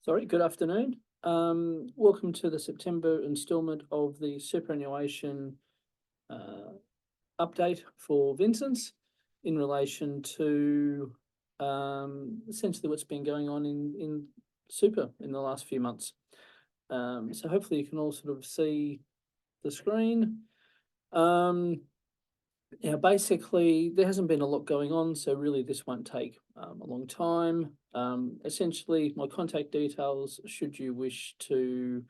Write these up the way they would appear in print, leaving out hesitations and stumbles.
Good afternoon. Welcome to the September instalment of the superannuation update for Vincent's in relation to essentially what's been going on in super in the last few months. So hopefully you can all sort of see the screen. Basically there hasn't been a lot going on, so really this won't take a long time. Essentially my contact details should you wish to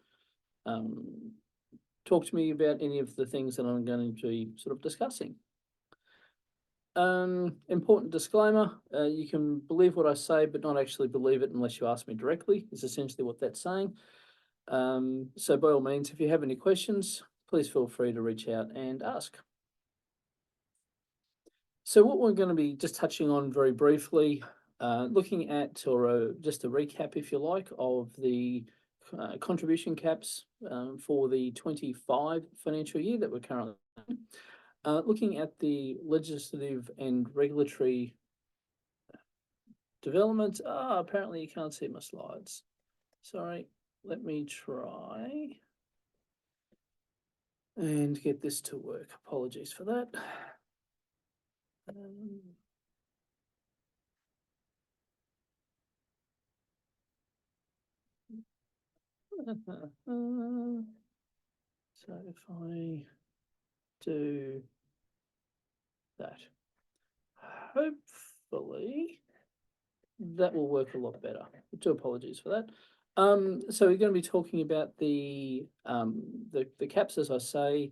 talk to me about any of the things that I'm going to be sort of discussing. Important disclaimer, you can believe what I say but not actually believe it unless you ask me directly, is essentially what that's saying. So by all means, if you have any questions, please feel free to reach out and ask. So what we're going to be just touching on very briefly, looking at, just a recap, if you like, of the contribution caps for the 25 financial year that we're currently in. Looking at the legislative and regulatory developments. Apparently you can't see my slides. Sorry, let me try and get this to work. Apologies for that. So if I do that, hopefully that will work a lot better. Do apologies for that. So we're going to be talking about the caps, as I say,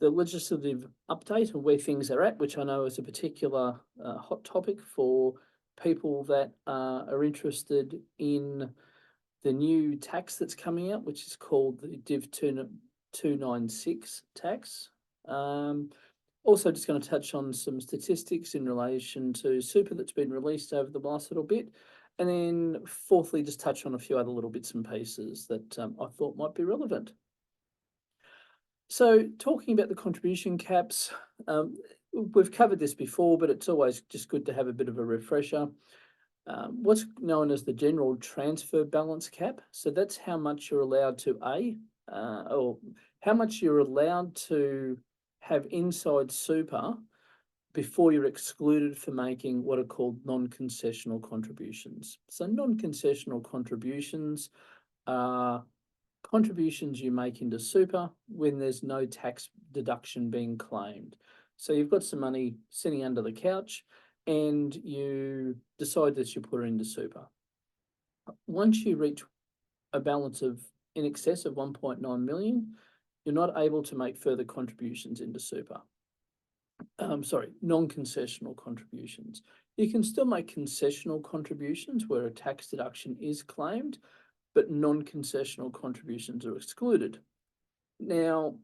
the legislative update and where things are at, which I know is a particular hot topic for people that are interested in the new tax that's coming out, which is called the Div 296 tax. Also just going to touch on some statistics in relation to super that's been released over the last little bit. And then fourthly, just touch on a few other little bits and pieces that I thought might be relevant. So talking about the contribution caps, we've covered this before, but it's always just good to have a bit of a refresher. What's known as the general transfer balance cap. So that's how much you're allowed to or how much you're allowed to have inside super before you're excluded for making what are called non-concessional contributions. So non-concessional contributions are contributions you make into super when there's no tax deduction being claimed. So you've got some money sitting under the couch and you decide that you put it into super. Once you reach a balance of in excess of 1.9 million, you're not able to make further contributions into super. Non-concessional contributions. You can still make concessional contributions where a tax deduction is claimed, but non-concessional contributions are excluded. Now,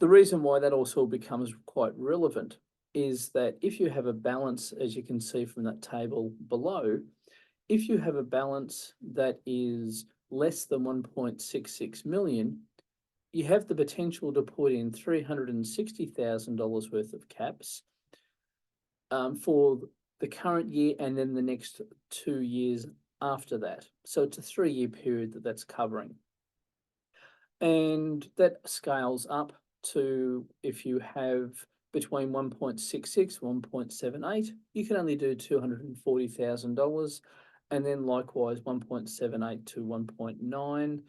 the reason why that also becomes quite relevant is that if you have a balance, as you can see from that table below, if you have a balance that is less than 1.66 million, you have the potential to put in $360,000 worth of caps for the current year and then the next 2 years after that. So it's a 3-year period that's covering. And that scales up to, if you have between 1.66, 1.78, you can only do $240,000. And then likewise 1.78 to 1.9,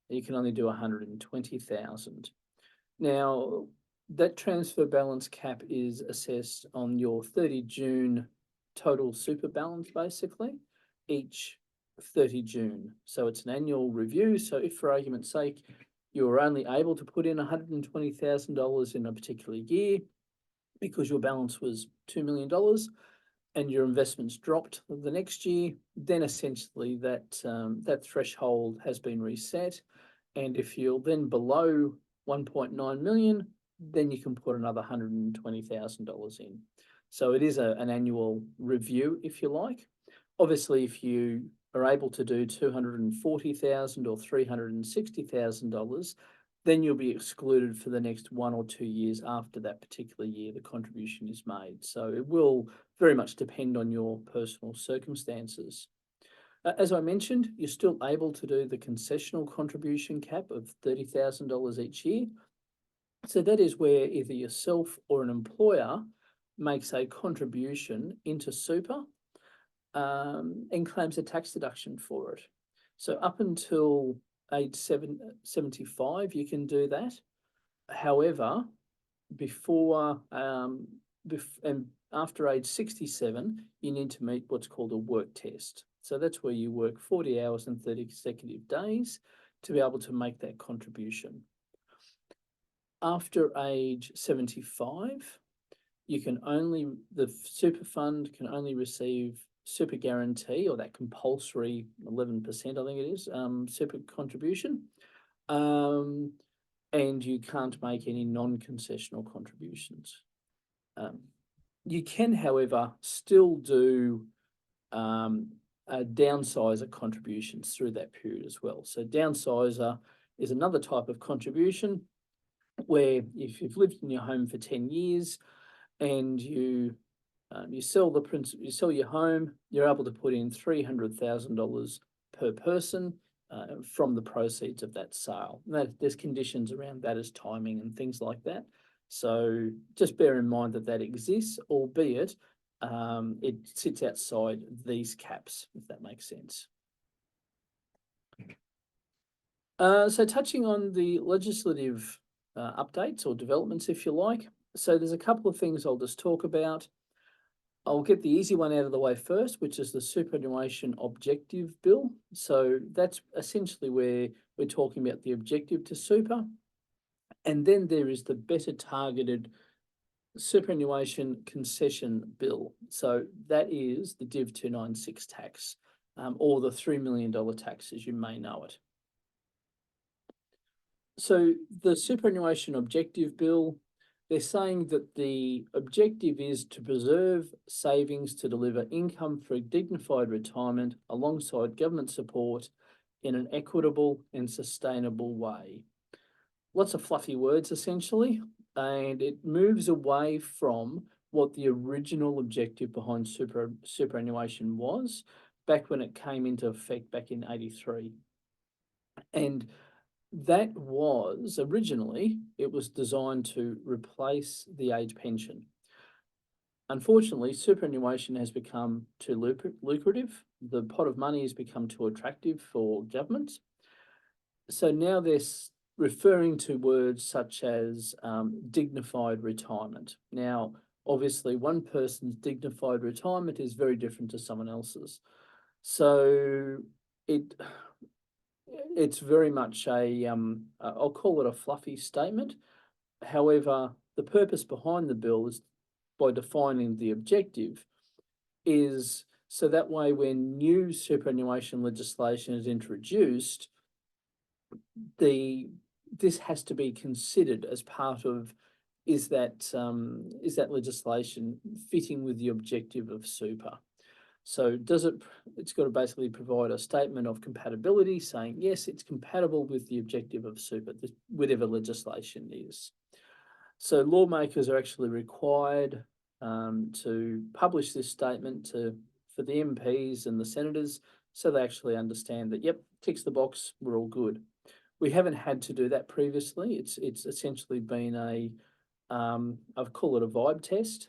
you can only do 120,000. Now, that transfer balance cap is assessed on your 30 June total super balance, basically, each 30 June. So it's an annual review. So if, for argument's sake, you were only able to put in $120,000 in a particular year because your balance was $2 million and your investments dropped the next year, then essentially that threshold has been reset. And if you're then below 1.9 million, then you can put another $120,000 in. So it is an annual review, if you like. Obviously, if you are able to do $240,000 or $360,000, then you'll be excluded for the next 1 or 2 years after that particular year the contribution is made. So it will very much depend on your personal circumstances. As I mentioned, you're still able to do the concessional contribution cap of $30,000 each year. So that is where either yourself or an employer makes a contribution into super and claims a tax deduction for it. So up until age 75, you can do that. However, before and after age 67, you need to meet what's called a work test. So that's where you work 40 hours and 30 consecutive days to be able to make that contribution. After age 75, the super fund can only receive super guarantee, or that compulsory 11%, I think it is, super contribution. And you can't make any non-concessional contributions. You can, however, still do downsizer contributions through that period as well. So downsizer is another type of contribution where if you've lived in your home for 10 years and you sell your home, you're able to put in $300,000 per person from the proceeds of that sale. There's conditions around that as timing and things like that. So just bear in mind that exists, albeit it sits outside these caps, if that makes sense. So touching on the legislative updates or developments, if you like. So there's a couple of things I'll just talk about. I'll get the easy one out of the way first, which is the Superannuation Objective Bill. So that's essentially where we're talking about the objective to super. And then there is the better targeted Superannuation Concession Bill. So that is the Div 296 tax, or the $3 million tax, as you may know it. So the Superannuation Objective Bill, they're saying that the objective is to preserve savings to deliver income for a dignified retirement alongside government support in an equitable and sustainable way. Lots of fluffy words, essentially, and it moves away from what the original objective behind superannuation was back when it came into effect back in '83. And that was originally, it was designed to replace the age pension. Unfortunately, superannuation has become too lucrative. The pot of money has become too attractive for governments. So now they're referring to words such as dignified retirement. Now, obviously, one person's dignified retirement is very different to someone else's. So it's very much I'll call it a fluffy statement. However, the purpose behind the bill is, by defining the objective, is so that way when new superannuation legislation is introduced, this has to be considered as part of, is that legislation fitting with the objective of super? So it's got to basically provide a statement of compatibility saying, yes, it's compatible with the objective of super, whatever legislation is. So lawmakers are actually required to publish this statement for the MPs and the senators, so they actually understand that, yep, ticks the box, we're all good. We haven't had to do that previously. It's essentially been I've called it a vibe test.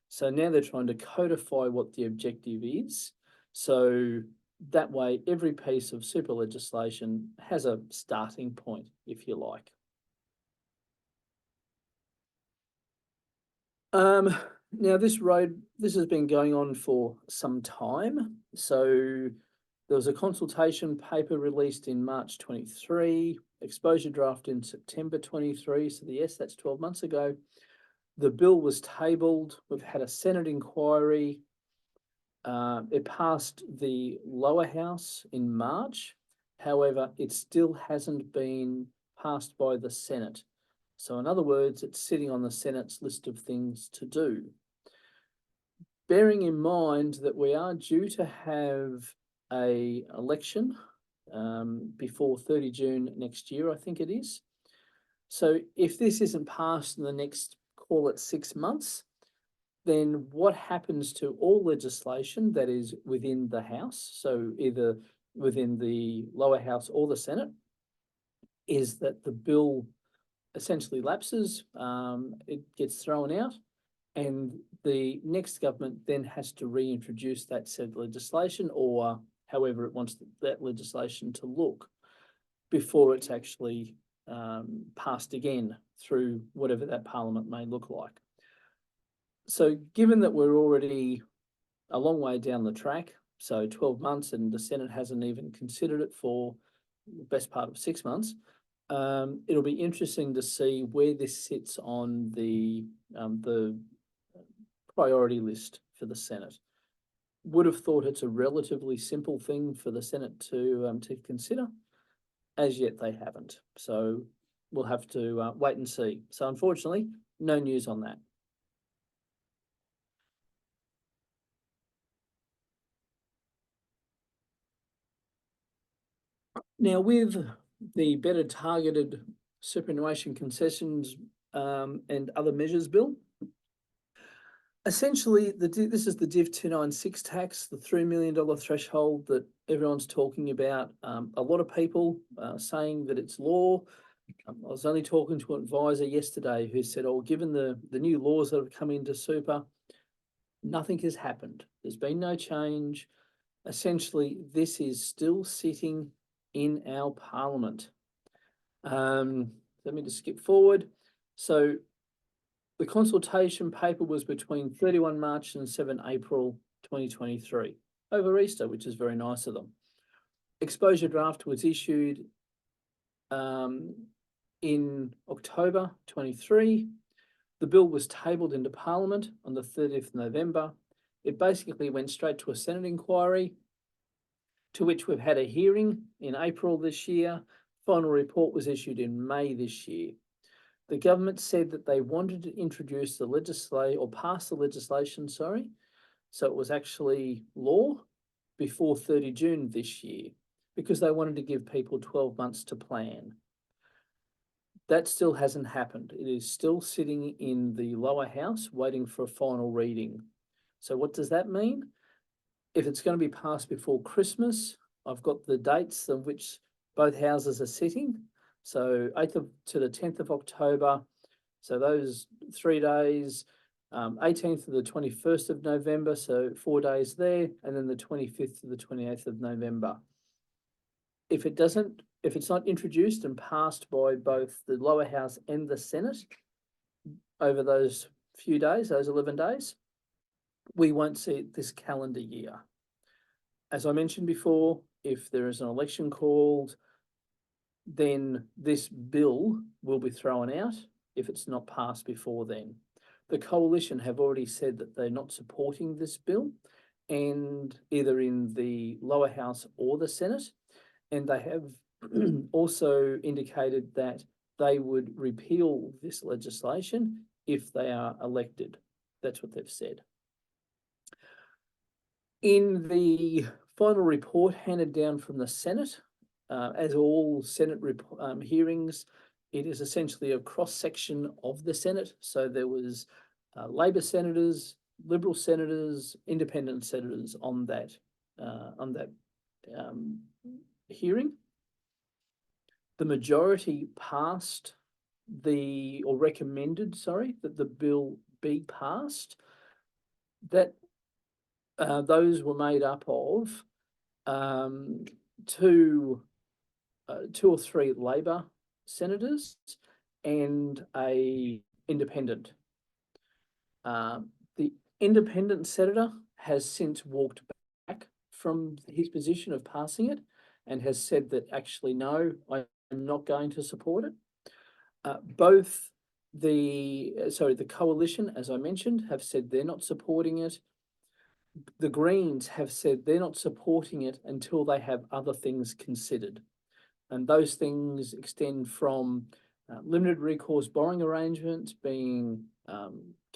So now they're trying to codify what the objective is. So that way, every piece of super legislation has a starting point, if you like. Now this has been going on for some time. So there was a consultation paper released in March 23, exposure draft in September 23. So yes, that's 12 months ago. The bill was tabled. We've had a Senate inquiry. It passed the lower house in March. However, it still hasn't been passed by the Senate. So in other words, it's sitting on the Senate's list of things to do. Bearing in mind that we are due to have an election before 30 June next year, I think it is. So if this isn't passed in the next, call it 6 months, then what happens to all legislation that is within the House, so either within the lower house or the Senate, is that the bill essentially lapses, it gets thrown out, and the next government then has to reintroduce that said legislation, or however it wants that legislation to look, before it's actually passed again through whatever that parliament may look like. So given that we're already a long way down the track, so 12 months, and the Senate hasn't even considered it for the best part of 6 months, it'll be interesting to see where this sits on the priority list for the Senate. Would have thought it's a relatively simple thing for the Senate to consider. As yet, they haven't. So we'll have to wait and see. So unfortunately, no news on that. Now, with the better targeted superannuation concessions and other measures bill, essentially this is the Div 296 tax, the $3 million threshold that everyone's talking about. A lot of people saying that it's law. I was only talking to an advisor yesterday who said, oh, given the new laws that have come into super, nothing has happened. There's been no change. Essentially, this is still sitting in our parliament. Let me just skip forward. So the consultation paper was between 31 March and 7 April 2023, over Easter, which is very nice of them. Exposure draft was issued in October 23. The bill was tabled into Parliament on the 30th of November. It basically went straight to a Senate inquiry, to which we've had a hearing in April this year. Final report was issued in May this year. The government said that they wanted to introduce the pass the legislation, so it was actually law before 30 June this year, because they wanted to give people 12 months to plan. That still hasn't happened. It is still sitting in the lower house waiting for a final reading. So what does that mean? If it's going to be passed before Christmas, I've got the dates of which both houses are sitting. So 8th to the 10th of October. So those 3 days, 18th to the 21st of November. So 4 days there, and then the 25th to the 28th of November. If it's not introduced and passed by both the lower house and the Senate over those few days, those 11 days, we won't see it this calendar year. As I mentioned before, if there is an election called, then this bill will be thrown out if it's not passed before then. The coalition have already said that they're not supporting this bill, and either in the lower house or the Senate, and they have also indicated that they would repeal this legislation if they are elected. That's what they've said. In the final report handed down from the Senate, as all Senate hearings, it is essentially a cross-section of the Senate. So there was Labor senators, Liberal senators, Independent senators on that hearing. The majority passed recommended, that the bill be passed. That those were made up of two or three Labor senators and a independent. The independent senator has since walked back from his position of passing it and has said that actually, no, I'm not going to support it. Both the coalition, as I mentioned, have said they're not supporting it. The Greens have said they're not supporting it until they have other things considered. And those things extend from limited recourse borrowing arrangements being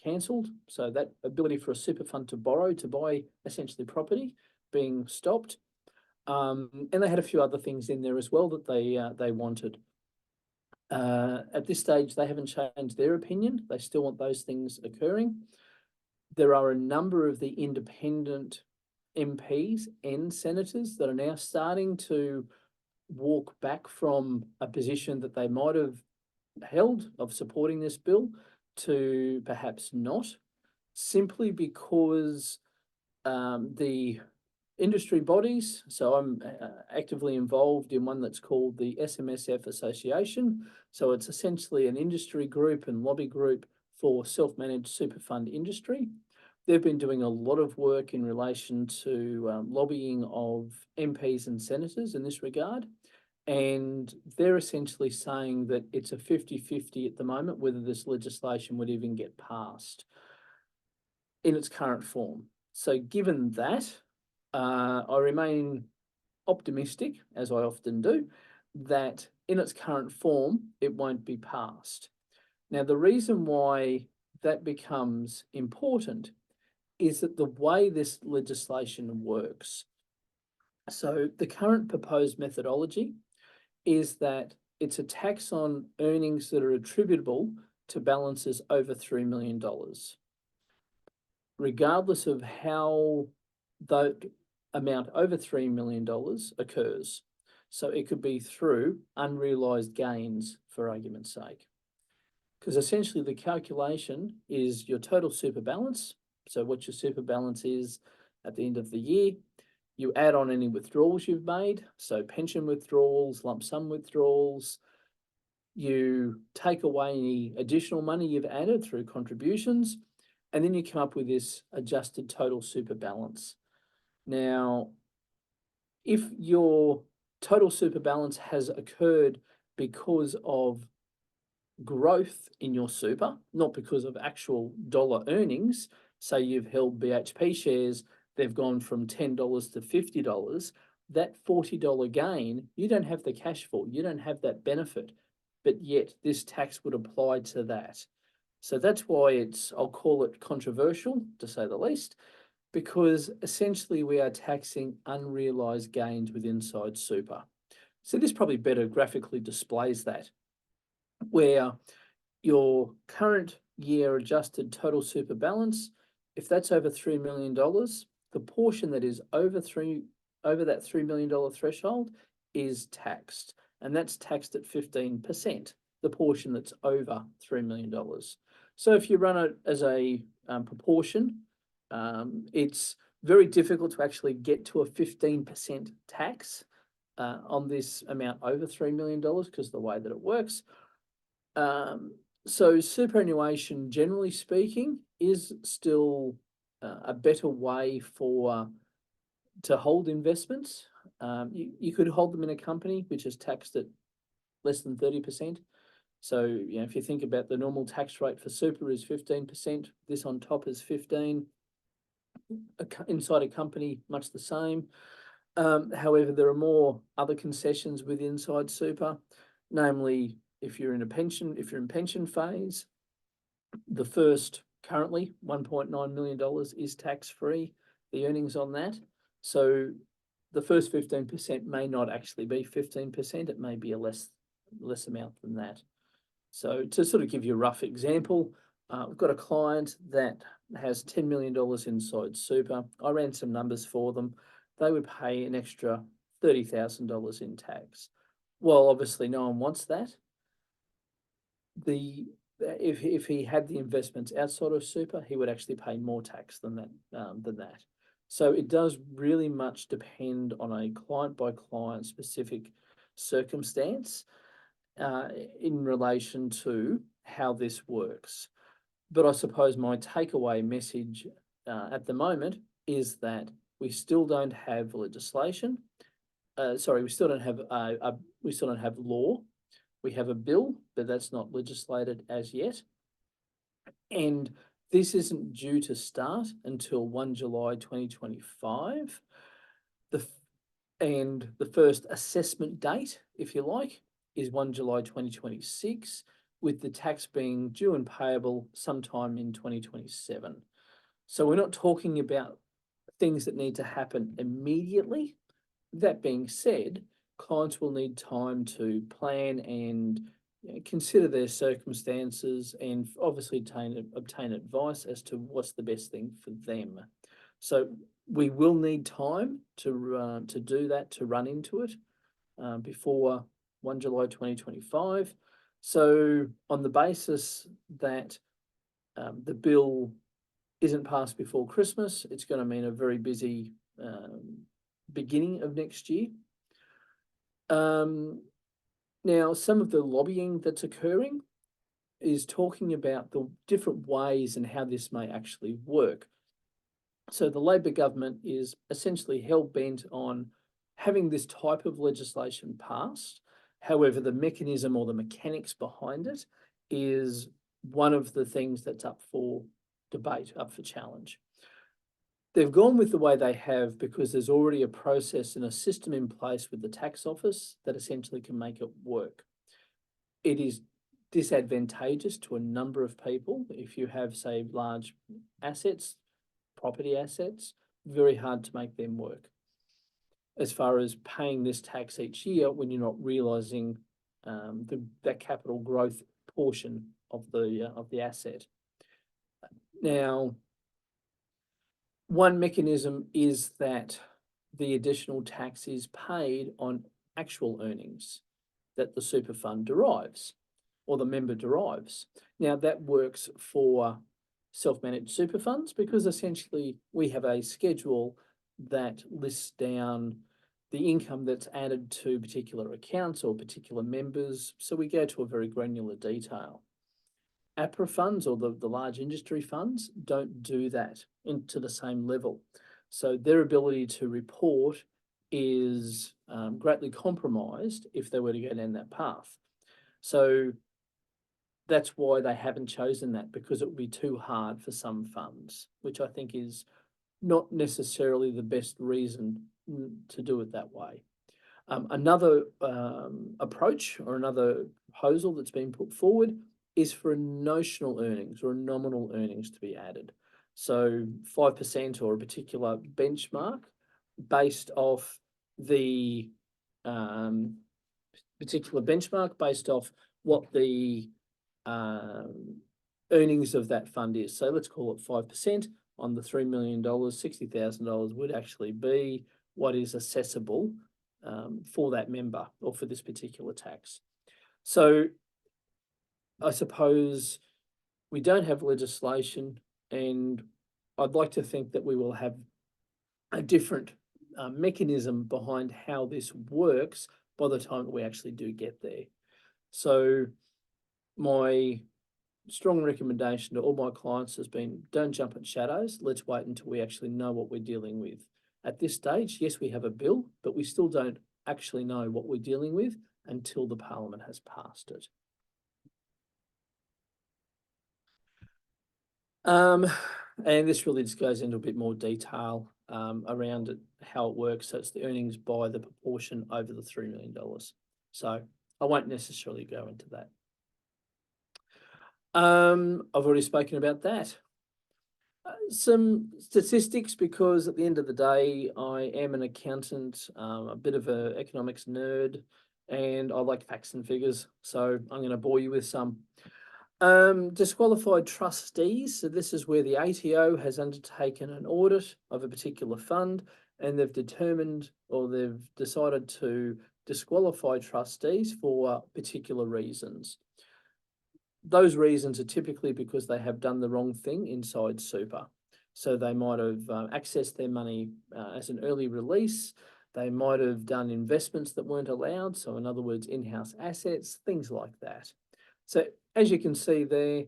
cancelled. So that ability for a super fund to borrow to buy essentially property being stopped. And they had a few other things in there as well that they wanted. At this stage, they haven't changed their opinion. They still want those things occurring. there are a number of the independent MPs and senators that are now starting to walk back from a position that they might have held of supporting this bill to perhaps not, simply because the industry bodies, so I'm actively involved in one that's called the SMSF Association. So it's essentially an industry group and lobby group for self-managed super fund industry. They've been doing a lot of work in relation to lobbying of MPs and senators in this regard. And they're essentially saying that it's a 50-50 at the moment whether this legislation would even get passed in its current form. So given that, I remain optimistic, as I often do, that in its current form, it won't be passed. Now, the reason why that becomes important is that the way this legislation works. So the current proposed methodology is that it's a tax on earnings that are attributable to balances over $3 million, regardless of how the amount over $3 million occurs. So it could be through unrealised gains, for argument's sake. Because essentially the calculation is your total super balance. So what your super balance is at the end of the year, you add on any withdrawals you've made, so pension withdrawals, lump sum withdrawals, you take away any additional money you've added through contributions, and then you come up with this adjusted total super balance. Now, if your total super balance has occurred because of growth in your super, not because of actual dollar earnings, say you've held BHP shares, they've gone from $10 to $50, that $40 gain, you don't have the cash for, you don't have that benefit, but yet this tax would apply to that. So that's why I'll call it controversial, to say the least, because essentially we are taxing unrealised gains with inside super. So this probably better graphically displays that, where your current year adjusted total super balance, if that's over $3 million, the portion that is over that $3 million threshold is taxed, and that's taxed at 15%, the portion that's over $3 million. So if you run it as a proportion, it's very difficult to actually get to a 15% tax on this amount over $3 million because of the way that it works. So superannuation, generally speaking, is still a better way to hold investments. You could hold them in a company which is taxed at less than 30%. So, if you think about the normal tax rate for super is 15%, this on top is 15%. Inside a company, much the same. However, there are more other concessions with inside super, namely if you're in pension phase, the first currently $1.9 million is tax-free, the earnings on that. So the first 15% may not actually be 15%, it may be a less amount than that. So to sort of give you a rough example, we've got a client that has $10 million inside super. I ran some numbers for them. They would pay an extra $30,000 in tax. Well, obviously no one wants that. If he had the investments outside of super, he would actually pay more tax than that. So it does really much depend on a client by client specific circumstance in relation to how this works. But I suppose my takeaway message at the moment is that we still don't have legislation. We still don't have law. We have a bill, but that's not legislated as yet. And this isn't due to start until 1 July 2025. And the first assessment date, if you like, is 1 July 2026, with the tax being due and payable sometime in 2027. So we're not talking about things that need to happen immediately. That being said, clients will need time to plan and consider their circumstances and obviously obtain advice as to what's the best thing for them. So we will need time to do that, to run into it before 1 July 2025. So on the basis that the bill isn't passed before Christmas, it's going to mean a very busy beginning of next year. Now, some of the lobbying that's occurring is talking about the different ways and how this may actually work. So the Labor government is essentially hell-bent on having this type of legislation passed. However, the mechanism or the mechanics behind it is one of the things that's up for debate, up for challenge. They've gone with the way they have because there's already a process and a system in place with the tax office that essentially can make it work. It is disadvantageous to a number of people if you have, say, large assets, property assets, very hard to make them work. As far as paying this tax each year when you're not realising that capital growth portion of the asset. Now, one mechanism is that the additional tax is paid on actual earnings that the super fund derives or the member derives. Now that works for self-managed super funds because essentially we have a schedule that lists down the income that's added to particular accounts or particular members. So we go to a very granular detail. APRA funds or the large industry funds don't do that into the same level. So their ability to report is greatly compromised if they were to go down that path. So that's why they haven't chosen that, because it would be too hard for some funds, which I think is not necessarily the best reason to do it that way. Another approach or another proposal that's been put forward is for notional earnings or nominal earnings to be added. So 5% or a particular benchmark based off the what the earnings of that fund is. So let's call it 5% on the $3 million, $60,000 would actually be what is assessable for that member or for this particular tax. So I suppose we don't have legislation, and I'd like to think that we will have a different mechanism behind how this works by the time we actually do get there. So my strong recommendation to all my clients has been, don't jump at shadows. Let's wait until we actually know what we're dealing with. At this stage, yes, we have a bill, but we still don't actually know what we're dealing with until the Parliament has passed it. And this really just goes into a bit more detail around it, how it works. So it's the earnings by the proportion over the $3 million. So I won't necessarily go into that. I've already spoken about that. Some statistics, because at the end of the day, I am an accountant, a bit of an economics nerd, and I like facts and figures. So I'm going to bore you with some. Disqualified trustees. So this is where the ATO has undertaken an audit of a particular fund, and they've determined or they've decided to disqualify trustees for particular reasons. Those reasons are typically because they have done the wrong thing inside super. So they might have accessed their money as an early release. They might have done investments that weren't allowed. So in other words, in-house assets, things like that. So as you can see there,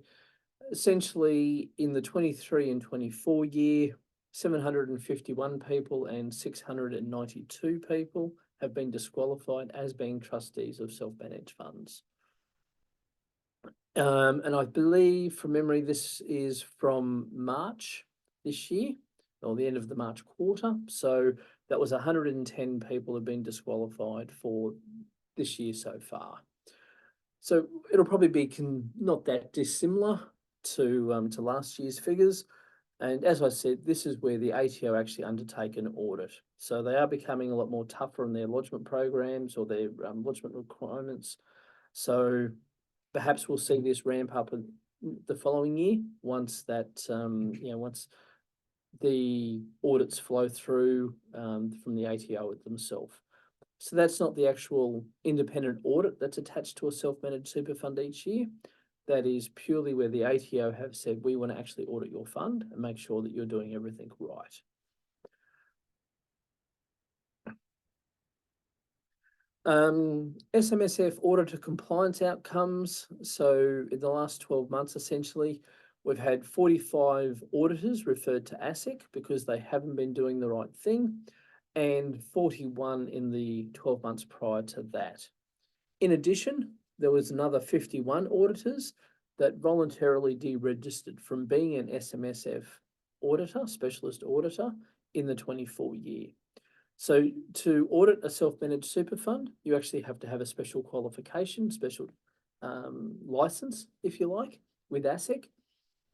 essentially in the 23 and 24 year, 751 people and 692 people have been disqualified as being trustees of self-managed funds. And I believe from memory, this is from March this year, or the end of the March quarter. So that was 110 people have been disqualified for this year so far. So it'll probably be not that dissimilar to last year's figures. And as I said, this is where the ATO actually undertake an audit. So they are becoming a lot more tougher in their lodgement programs or their lodgement requirements. So Perhaps we'll see this ramp up the following year once that, once the audits flow through from the ATO themselves. So that's not the actual independent audit that's attached to a self-managed super fund each year. That is purely where the ATO have said, we want to actually audit your fund and make sure that you're doing everything right. SMSF auditor compliance outcomes. So in the last 12 months, essentially, we've had 45 auditors referred to ASIC because they haven't been doing the right thing, and 41 in the 12 months prior to that. In addition, there was another 51 auditors that voluntarily deregistered from being an SMSF auditor, specialist auditor, in the 24 year. So to audit a self-managed super fund, you actually have to have a special qualification, special license, if you like, with ASIC,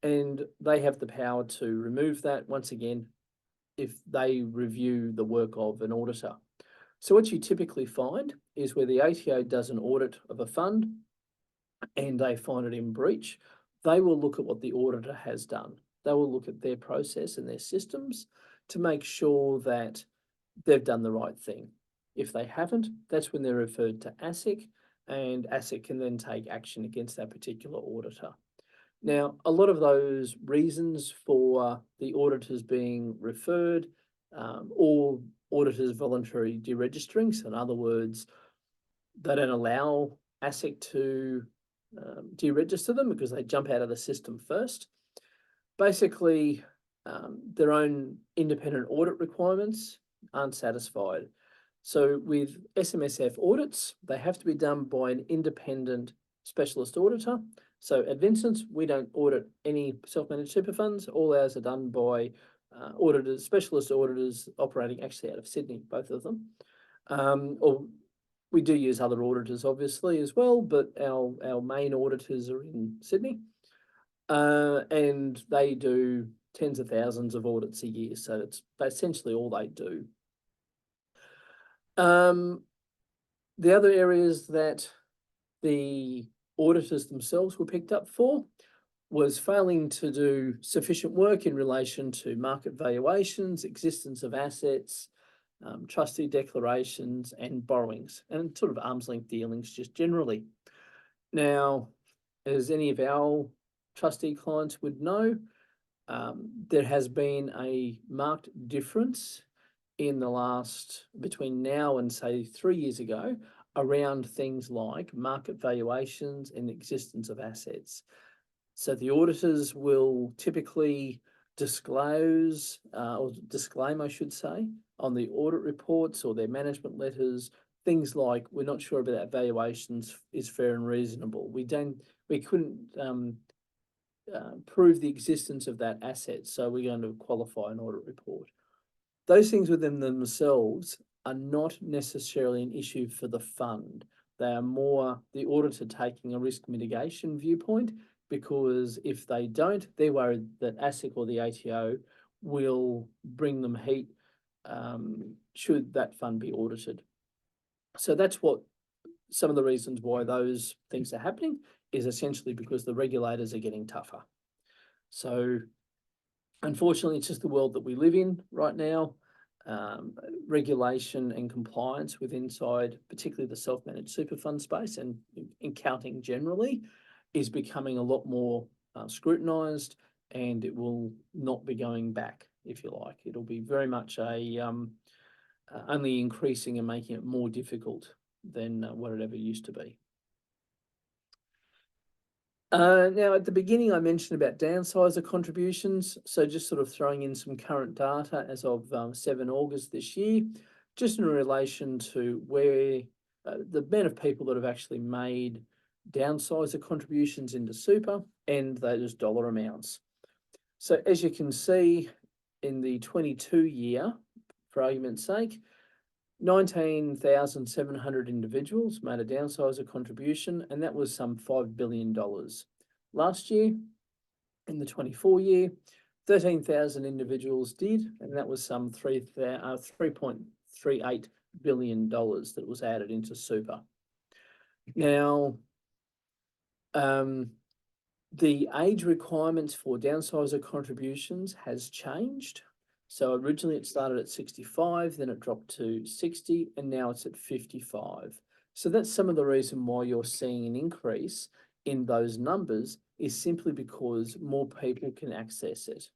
and they have the power to remove that once again if they review the work of an auditor. So what you typically find is where the ATO does an audit of a fund and they find it in breach, they will look at what the auditor has done. They will look at their process and their systems to make sure that they've done the right thing. If they haven't, that's when they're referred to ASIC, and ASIC can then take action against that particular auditor. Now, a lot of those reasons for the auditors being referred or auditors voluntarily deregistering, so in other words, they don't allow ASIC to deregister them because they jump out of the system first. Basically, their own independent audit requirements aren't satisfied. So with SMSF audits, they have to be done by an independent specialist auditor. So at Vincent's, we don't audit any self-managed super funds. All ours are done by auditors, specialist auditors operating actually out of Sydney, both of them. Or we do use other auditors obviously as well, but our main auditors are in Sydney. And they do tens of thousands of audits a year. So it's essentially all they do. The other areas that the auditors themselves were picked up for was failing to do sufficient work in relation to market valuations, existence of assets, trustee declarations and borrowings, and sort of arm's length dealings just generally. Now, as any of our trustee clients would know, there has been a marked difference in the last, between now and say 3 years ago, around things like market valuations and existence of assets. So the auditors will typically disclose, or disclaim, I should say, on the audit reports or their management letters, things like, we're not sure about that valuations is fair and reasonable. We couldn't prove the existence of that asset, so we're going to qualify an audit report. Those things within themselves are not necessarily an issue for the fund. They are more the auditor taking a risk mitigation viewpoint, because if they don't, they're worried that ASIC or the ATO will bring them heat should that fund be audited. So that's what some of the reasons why those things are happening is essentially because the regulators are getting tougher. So unfortunately, it's just the world that we live in right now. Regulation and compliance with inside, particularly the self-managed super fund space and accounting generally, is becoming a lot more scrutinised, and it will not be going back, if you like. It'll be very much a only increasing and making it more difficult than what it ever used to be. Now, at the beginning, I mentioned about downsizer contributions. So just sort of throwing in some current data as of 7 August this year, just in relation to where the amount of people that have actually made downsizer contributions into super and those dollar amounts. So as you can see, in the 22 year, for argument's sake, 19,700 individuals made a downsizer contribution, and that was some $5 billion. Last year, in the 24 year, 13,000 individuals did, and that was some $3.38 billion that was added into super. Now, The age requirements for downsizer contributions has changed. So originally it started at 65, then it dropped to 60, and now it's at 55. So that's some of the reason why you're seeing an increase in those numbers, is simply because more people can access it.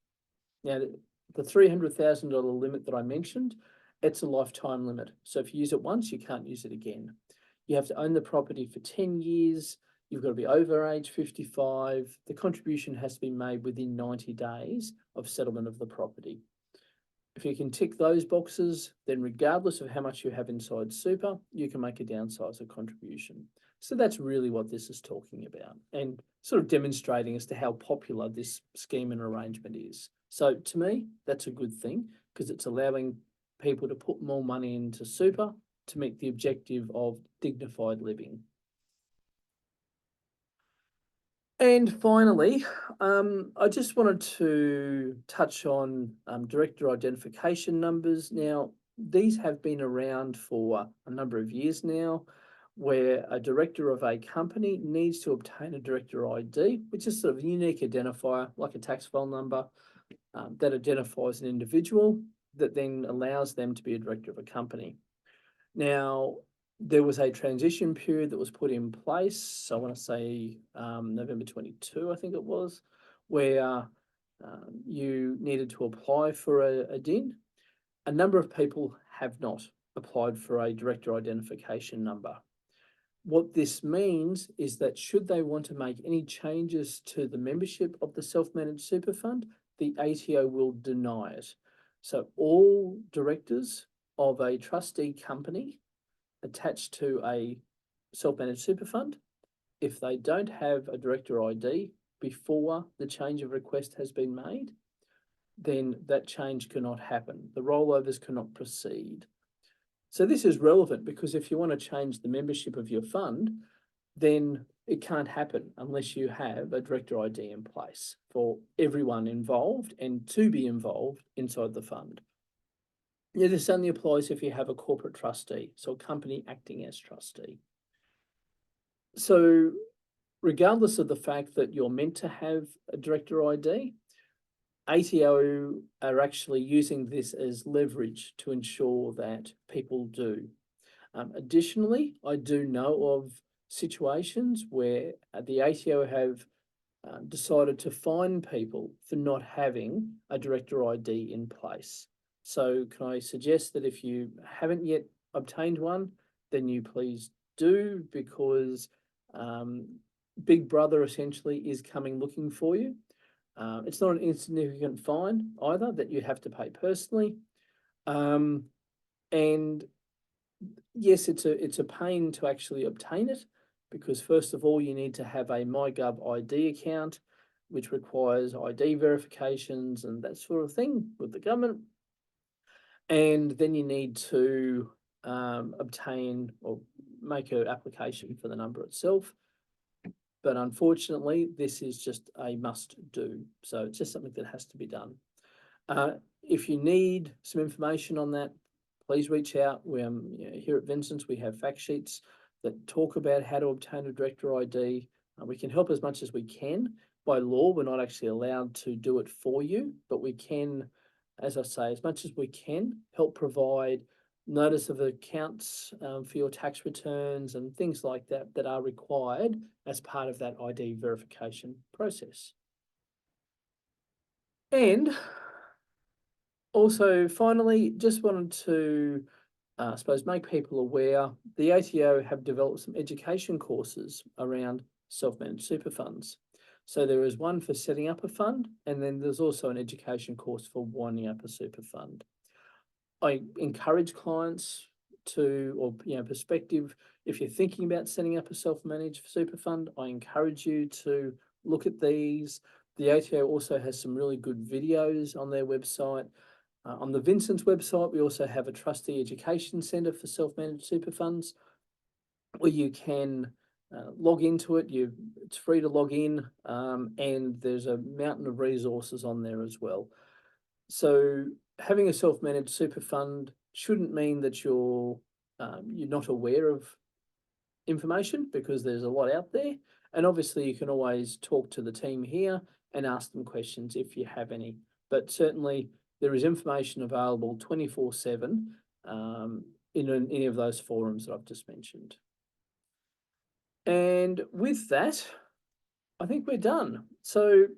Now, the $300,000 limit that I mentioned, it's a lifetime limit. So if you use it once, you can't use it again. You have to own the property for 10 years. You've got to be over age 55. The contribution has to be made within 90 days of settlement of the property. If you can tick those boxes, then regardless of how much you have inside super, you can make a downsizer contribution. So that's really what this is talking about, and sort of demonstrating as to how popular this scheme and arrangement is. So to me, that's a good thing, because it's allowing people to put more money into super to meet the objective of dignified living. And finally, I just wanted to touch on director identification numbers. Now, these have been around for a number of years now, where a director of a company needs to obtain a director ID, which is sort of a unique identifier, like a tax file number, that identifies an individual that then allows them to be a director of a company. Now, there was a transition period that was put in place, I want to say November 22, I think it was, where you needed to apply for a DIN. A number of people have not applied for a director identification number. What this means is that should they want to make any changes to the membership of the self-managed super fund, the ATO will deny it. So all directors of a trustee company attached to a self-managed super fund, if they don't have a director ID before the change of request has been made, then that change cannot happen. The rollovers cannot proceed. So this is relevant because if you want to change the membership of your fund, then it can't happen unless you have a director ID in place for everyone involved and to be involved inside the fund. Yeah, this only applies if you have a corporate trustee, so a company acting as trustee. So regardless of the fact that you're meant to have a director ID, ATO are actually using this as leverage to ensure that people do. Additionally, I do know of situations where the ATO have decided to fine people for not having a director ID in place. So can I suggest that if you haven't yet obtained one, then you please do, because Big Brother essentially is coming looking for you. It's not an insignificant fine either that you have to pay personally. And yes, it's a pain to actually obtain it, because first of all, you need to have a MyGov ID account, which requires ID verifications and that sort of thing with the government. And then you need to obtain or make an application for the number itself. But unfortunately, this is just a must do. So it's just something that has to be done. If you need some information on that, please reach out. We, here at Vincent's, we have fact sheets that talk about how to obtain a director ID. We can help as much as we can. By law, we're not actually allowed to do it for you, but we can, as I say, as much as we can, help provide notice of accounts for your tax returns and things like that that are required as part of that ID verification process. And also, finally, just wanted to, I suppose, make people aware, the ATO have developed some education courses around self-managed super funds. So there is one for setting up a fund, and then there's also an education course for winding up a super fund. I encourage clients to, or prospective, if you're thinking about setting up a self-managed super fund, I encourage you to look at these. The ATO also has some really good videos on their website. On the Vincent's website, we also have a trustee education centre for self-managed super funds, where you can log into it. It's free to log in, and there's a mountain of resources on there as well. So having a self-managed super fund shouldn't mean that you're not aware of information because there's a lot out there. And obviously you can always talk to the team here and ask them questions if you have any. But certainly there is information available 24/7 in any of those forums that I've just mentioned. And with that, I think we're done. So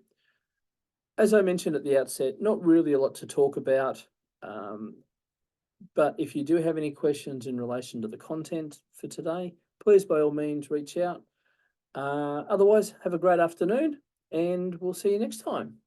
as I mentioned at the outset, not really a lot to talk about. But if you do have any questions in relation to the content for today, please by all means reach out. Otherwise, have a great afternoon and we'll see you next time.